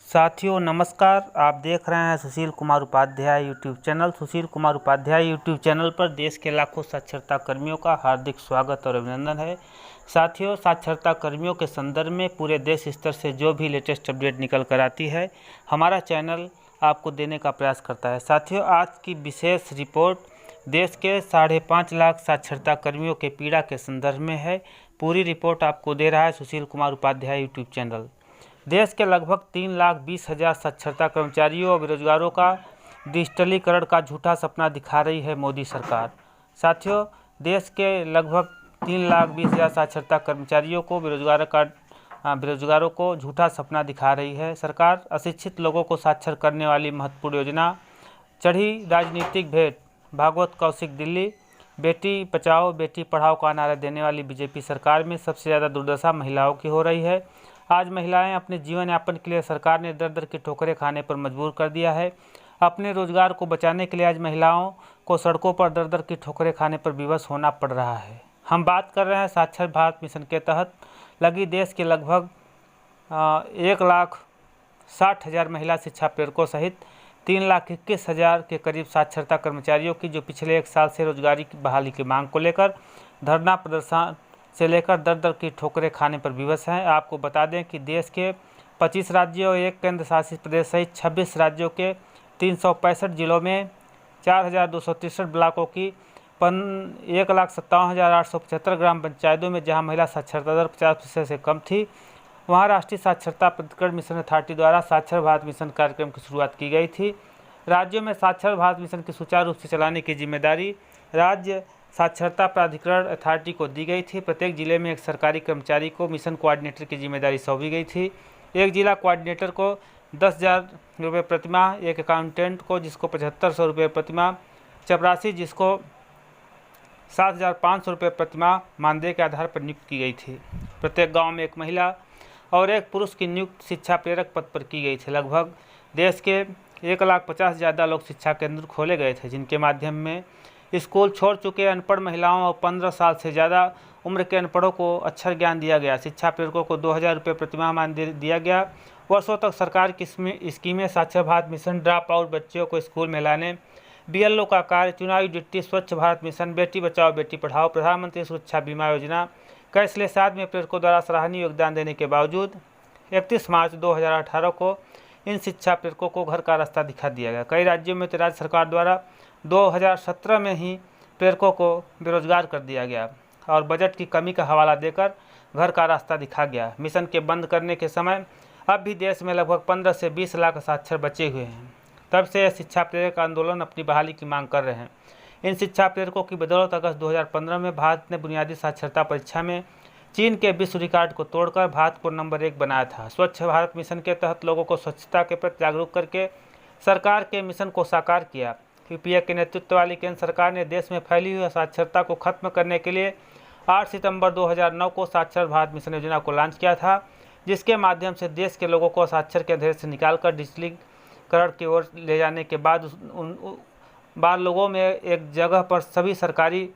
साथियों नमस्कार। आप देख रहे हैं Sushil Kumar Upadhyay YouTube channel. Sushil Kumar Upadhyay YouTube channel पर देश के लाखों साक्षरता कर्मियों का हार्दिक स्वागत और अभिनंदन है। साथियों, साक्षरता कर्मियों के संदर्भ में पूरे देश स्तर से जो भी लेटेस्ट अपडेट निकल कर आती है, हमारा चैनल आपको देने का प्रयास करता है। साथियों, आज की विशेष रिपोर्ट देश के 5.5 लाख साक्षरता कर्मियों के पीड़ा के संदर्भ में है। पूरी रिपोर्ट आपको दे रहा है सुशील कुमार उपाध्याय यूट्यूब चैनल। देश के लगभग 3,20,000 साक्षरता कर्मचारियों और बेरोजगारों का डिजिटलीकरण का झूठा सपना दिखा रही है मोदी सरकार। साथियों, देश के लगभग 3,20,000 साक्षरता कर्मचारियों को बेरोजगारों को झूठा सपना दिखा रही है सरकार। अशिक्षित लोगों को साक्षर करने वाली महत्वपूर्ण योजना चढ़ी राजनीतिक भेंट। भागवत कौशिक दिल्ली। बेटी बचाओ बेटी पढ़ाओ का नारा देने वाली बीजेपी सरकार में सबसे ज़्यादा दुर्दशा महिलाओं की हो रही है। आज महिलाएं अपने जीवन यापन के लिए सरकार ने दर दर की ठोकरें खाने पर मजबूर कर दिया है। अपने रोजगार को बचाने के लिए आज महिलाओं को सड़कों पर दर दर की ठोकरें खाने पर विवश होना पड़ रहा है। हम बात कर रहे हैं साक्षर भारत मिशन के तहत लगी देश के लगभग 1,60,000 महिला शिक्षा प्रेरकों सहित 3,21,000 के करीब साक्षरता कर्मचारियों की, जो पिछले एक साल से रोजगारी की बहाली की मांग को लेकर धरना प्रदर्शन से लेकर दर दर की ठोकरें खाने पर विवश हैं। आपको बता दें कि देश के 25 राज्यों और एक केंद्र शासित प्रदेश सहित 26 राज्यों के 365 जिलों में 4,263 ब्लॉकों की 1,57,875 ग्राम पंचायतों में जहां महिला साक्षरता दर 50% से कम थी, वहां राष्ट्रीय साक्षरता प्रतिकरण मिशन अथॉरिटी द्वारा साक्षर भारत मिशन कार्यक्रम की शुरुआत की गई थी। राज्यों में साक्षर भारत मिशन की सुचारू रूप से चलाने की जिम्मेदारी राज्य साक्षरता प्राधिकरण अथॉरिटी को दी गई थी। प्रत्येक जिले में एक सरकारी कर्मचारी को मिशन कोऑर्डिनेटर की जिम्मेदारी सौंपी गई थी। एक जिला कोऑर्डिनेटर को 10,000 रुपये प्रतिमाह, एक अकाउंटेंट को जिसको 7,500 रुपये प्रतिमाह, चपरासी जिसको 7,500 रुपये प्रतिमाह मानदेय के आधार पर नियुक्त की गई थी। प्रत्येक गाँव में एक महिला और एक पुरुष की नियुक्त शिक्षा प्रेरक पद पर की गई थी। लगभग देश के 1,50,000 ज़्यादा लोक शिक्षा केंद्र खोले गए थे, जिनके माध्यम में स्कूल छोड़ चुके अनपढ़ महिलाओं और 15 साल से ज़्यादा उम्र के अनपढ़ों को अक्षर ज्ञान दिया गया। शिक्षा प्रेरकों को 2,000 रुपये प्रतिमाह मानदेय दिया गया। वर्षों तक सरकार की स्कीमें साक्षर भारत मिशन, ड्रॉप आउट बच्चों को स्कूल में लाने, BLO का कार्य, चुनावी ड्यूटी, स्वच्छ भारत मिशन, बेटी बचाओ बेटी पढ़ाओ, प्रधानमंत्री सुरक्षा बीमा योजना, कैशलेस आज में प्रेरकों द्वारा सराहनीय योगदान देने के बावजूद 31 मार्च 2018 को इन शिक्षा प्रेरकों को घर का रास्ता दिखा दिया गया। कई राज्यों में तो राज्य सरकार द्वारा 2017 में ही प्रेरकों को बेरोजगार कर दिया गया और बजट की कमी का हवाला देकर घर का रास्ता दिखा गया। मिशन के बंद करने के समय अब भी देश में लगभग 15 से 20 लाख साक्षर बचे हुए हैं। तब से यह शिक्षा प्रेरक आंदोलन अपनी बहाली की मांग कर रहे हैं। इन शिक्षा प्रेरकों की बदौलत अगस्त 2015 में भारत ने बुनियादी साक्षरता परीक्षा में चीन के विश्व रिकॉर्ड को तोड़कर भारत को नंबर 1 बनाया था। स्वच्छ भारत मिशन के तहत लोगों को स्वच्छता के प्रति जागरूक करके सरकार के मिशन को साकार किया। UPA के नेतृत्व वाली केंद्र सरकार ने देश में फैली हुई असाक्षरता को खत्म करने के लिए 8 सितंबर 2009 को साक्षर भारत मिशन योजना को लॉन्च किया था, जिसके माध्यम से देश के लोगों को साक्षर के अंधेरे से निकालकर डिजिटलीकरण की ओर ले जाने के बाद बार लोगों में एक जगह पर सभी सरकारी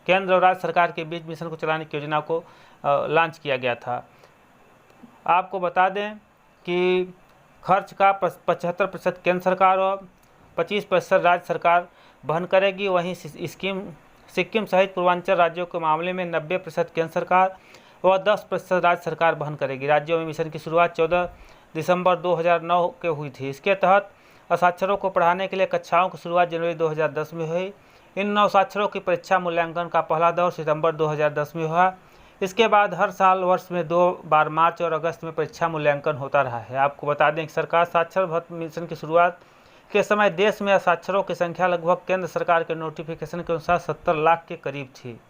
केंद्र और राज्य सरकार के बीच मिशन को चलाने की योजना को लॉन्च किया गया था। आपको बता दें कि खर्च का 75% केंद्र सरकार और 25% राज्य सरकार वहन करेगी। वहीं सिक्किम सहित पूर्वांचल राज्यों के मामले में 90% केंद्र सरकार और 10% राज्य सरकार वहन करेगी। राज्यों में मिशन की शुरुआत 14 दिसंबर 2009 के हुई थी। इसके तहत असाक्षरों को पढ़ाने के लिए कक्षाओं की शुरुआत जनवरी 2010 में हुई। इन नवसाक्षरों की परीक्षा मूल्यांकन का पहला दौर सितंबर 2010 में हुआ। इसके बाद हर साल वर्ष में 2 बार मार्च और अगस्त में परीक्षा मूल्यांकन होता रहा है। आपको बता दें कि सरकार साक्षर भारत मिशन की शुरुआत के समय देश में असाक्षरों की संख्या लगभग केंद्र सरकार के नोटिफिकेशन के अनुसार 70 लाख के करीब थी,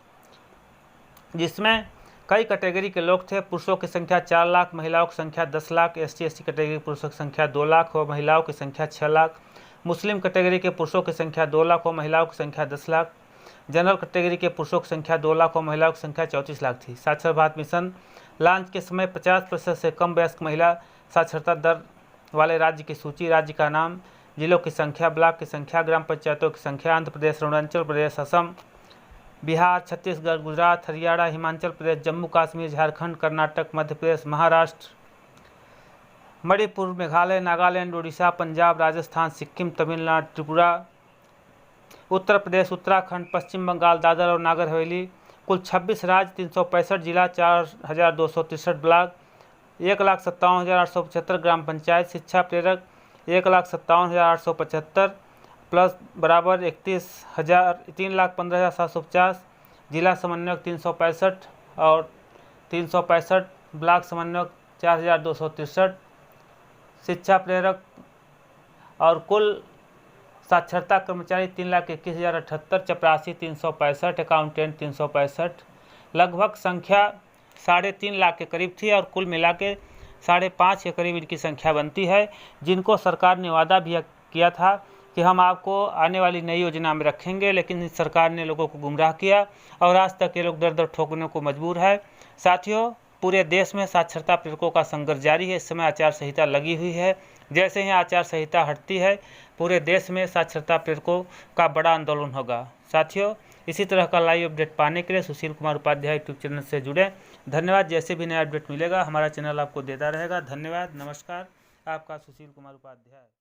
जिसमें कई कैटेगरी के लोग थे। पुरुषों की संख्या 4 लाख, महिलाओं की संख्या 10 लाख, SC/ST कैटेगरी पुरुषों की संख्या 2 लाख और महिलाओं की संख्या 6 लाख, मुस्लिम कैटेगरी के पुरुषों की संख्या 2 लाख और महिलाओं की संख्या 10 लाख, जनरल कैटेगरी के पुरुषों की संख्या 2 लाख और महिलाओं की संख्या 34 लाख थी। साक्षर भारत मिशन लॉन्च के समय 50% से कम वयस्क महिला साक्षरता दर वाले राज्य की सूची, राज्य का नाम, जिलों की संख्या, ब्लॉक की संख्या, ग्राम पंचायतों की संख्या, आंध्र प्रदेश, अरुणाचल प्रदेश, असम, बिहार, छत्तीसगढ़, गुजरात, हरियाणा, हिमाचल प्रदेश, जम्मू कश्मीर, झारखंड, कर्नाटक, मध्य प्रदेश, महाराष्ट्र, मणिपुर, मेघालय, नागालैंड, उड़ीसा, पंजाब, राजस्थान, सिक्किम, तमिलनाडु, त्रिपुरा, उत्तर प्रदेश, उत्तराखंड, पश्चिम बंगाल, दादर और नागर हवेली, कुल 26 राज्य, 365 जिला, 4263 ब्लॉक, 1,57,875 ग्राम पंचायत। शिक्षा प्रेरक 1,57,875 प्लस बराबर 3,15,750। जिला समन्वयक 365 और 365, ब्लॉक समन्वयक 4,263। शिक्षा प्रेरक और कुल साक्षरता कर्मचारी 3,21,078, चपरासी 365, अकाउंटेंट 365। लगभग संख्या 3.5 लाख के करीब थी और कुल मिला के 5.5 के करीब इनकी संख्या बनती है, जिनको सरकार ने वादा भी किया था कि हम आपको आने वाली नई योजना में रखेंगे, लेकिन इस सरकार ने लोगों को गुमराह किया और आज तक ये लोग दर दर ठोकने को मजबूर है। साथियों, पूरे देश में साक्षरता प्रेरकों का संघर्ष जारी है। इस समय आचार संहिता लगी हुई है। जैसे ही आचार संहिता हटती है, पूरे देश में साक्षरता प्रेरकों का बड़ा आंदोलन होगा। साथियों, इसी तरह का लाइव अपडेट पाने के लिए सुशील कुमार उपाध्याय यूट्यूब चैनल से जुड़ें। धन्यवाद। जैसे भी नया अपडेट मिलेगा हमारा चैनल आपको देता रहेगा। धन्यवाद। नमस्कार। आपका सुशील कुमार उपाध्याय।